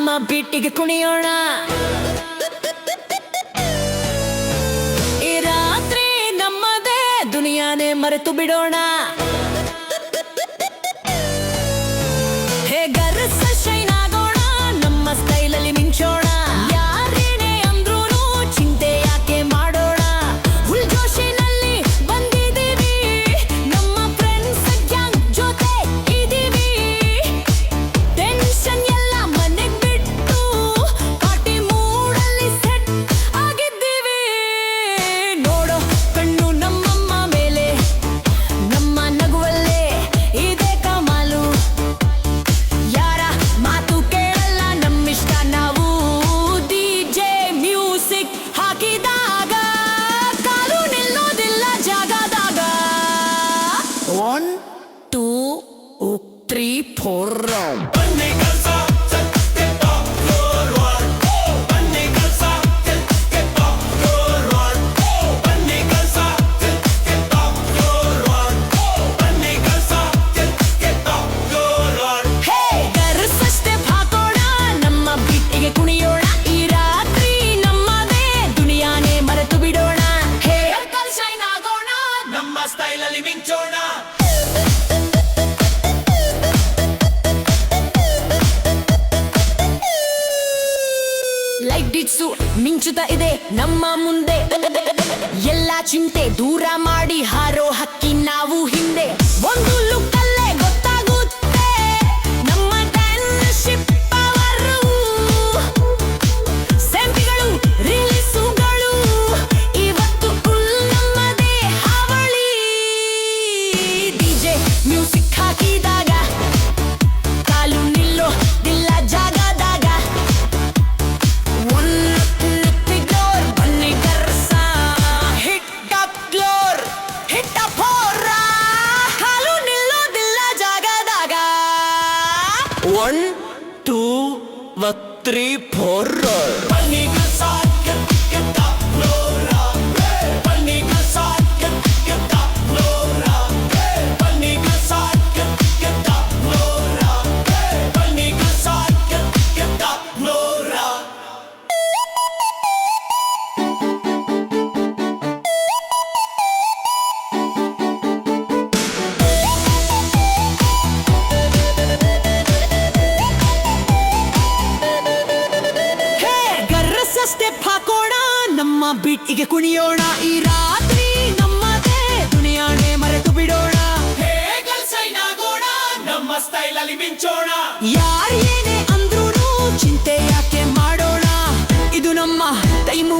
ನಮ್ಮ ಬೀಟಿಗೆ ಕುಣಿಯೋಣ. ಈ ರಾತ್ರಿ ನಮ್ಮದೇ ದುನಿಯಾನೇ ಮರೆತು ಬಿಡೋಣ. ಹೇಗರ್ಸ ಶೈನ್ ಆಗೋಣ, ನಮ್ಮ ಸ್ಟೈಲಲ್ಲಿ ಮಿಂಚೋಣ. ಯಾರೇನೇ ಅಂದ್ರೂನು ಚಿಂತೆ ಯಾಕೆ ಮಾಡೋಣ. ಫುಲ್ ಜೋಶಿನಲ್ಲಿ ಬಂದಿದ್ದೀವಿ, ನಮ್ಮ ಫ್ರೆಂಡ್ಸ್ ಗ್ಯಾಂಗ್ ಜೊತೆ ಇದೀವಿ. ಟೆನ್ಷನ್ ಎಲ್ಲ ಮನೆಗ್ ಬಿಟ್ಟು ಪಾರ್ಟಿ ಮೂಡಲ್ಲಿ ಸೆಟ್ ಆಗಿದ್ದೀವಿ. ನೋಡೋ ಕಣ್ಣು ನಮ್ಮಮ್ಮ ಮೇಲೆ, ನಮ್ಮ ನಗುವಲ್ಲೇ ಇದೆ ಕಮಾಲು. ಯಾರ ಮಾತು ಕೇಳಲ್ಲ, ನಮ್ಮಿಷ್ಟ ನಾವು. ಡಿಜೆ ಮ್ಯೂಸಿಕ್ ಹಾಕಿದಾಗ ಕಾಲು ನಿಲ್ಲೋದಿಲ್ಲ ಜಾಗದಾಗ. 1 2 3 4 ಕುಣಿಯೋಣ. ಈ ರಾತ್ರಿ ನಮ್ಮದೇ ದುನಿಯಾನೇ ಮರೆತು ಬಿಡೋಣ. ಶೈನ್ ಆಗೋಣ, ನಮ್ಮ ಸ್ಟೈಲಲ್ಲಿ ಮಿಂಚೋಣ. ಲೈಟ್ ಡಿಟ್ಸು ಮಿಂಚುತ್ತಾ ಇದೆ ನಮ್ಮ ಮುಂದೆ. ಎಲ್ಲ ಚಿಂತೆ ದೂರ ಮಾಡಿ ಹಾರೋ ಹಕ್ಕಿ ನಾವು ಹಿಂದೆ. ಒಂದು ಲುಕ್ ಅಲ್ಲೇ ಗೊತ್ತಾಗುತ್ತೆ ನಮ್ಮ ಡ್ಯಾನ್ಶಿಪ್ ಪವರು. ಸೆಂಪಿಗಳು ರಿಲೀಸುಗಳು ಇವತ್ತು ಫುಲ್ ನಮ್ಮದೇ ಹಾವಳಿ. ಡಿಜೆ ಮ್ಯೂಸಿಕ್ ಹಾಕಿದಾಗ ಕಾಲು ನಿಲ್ಲೋದಿಲ್ಲ ಜಾಗದಾಗ. ಬನ್ನಿ ಕರ್ಸ hit up floor, hit up ಹೋರ. ಕಾಲು ನಿಲ್ಲೋದಿಲ್ಲ ಜಾಗದಾಗ. 1 2 3 4 ಬನ್ನಿ ಕಸ get up ಫ್ಲೋರ. ಬನ್ನಿ ಕಸ get up ಫ್ಲೋರ. ಬನ್ನಿ ಕಸ get up ಫ್ಲೋರ. ಬನ್ನಿ ಕಸ get up ಫ್ಲೋರ. ಸ್ಟೆಪ್ ಹಾಕೋಣ, ನಮ್ಮ ಬೀಟಿಗೆ ಕುಣಿಯೋಣ. ಈ ರಾತ್ರಿ ನಮ್ಮದೇ ದುನಿಯಾನೇ ಮರೆತು ಬಿಡೋಣ. ಹೇಗಲ್ ಶೈನ್ ಆಗೋಣ, ನಮ್ಮ ಸ್ಟೈಲಲ್ಲಿ ಮಿಂಚೋಣ. ಯಾರೇನೇ ಅಂದ್ರೂನು ಚಿಂತೆ ಯಾಕೆ ಮಾಡೋಣ. ಇದು ನಮ್ಮ ಟೈಮು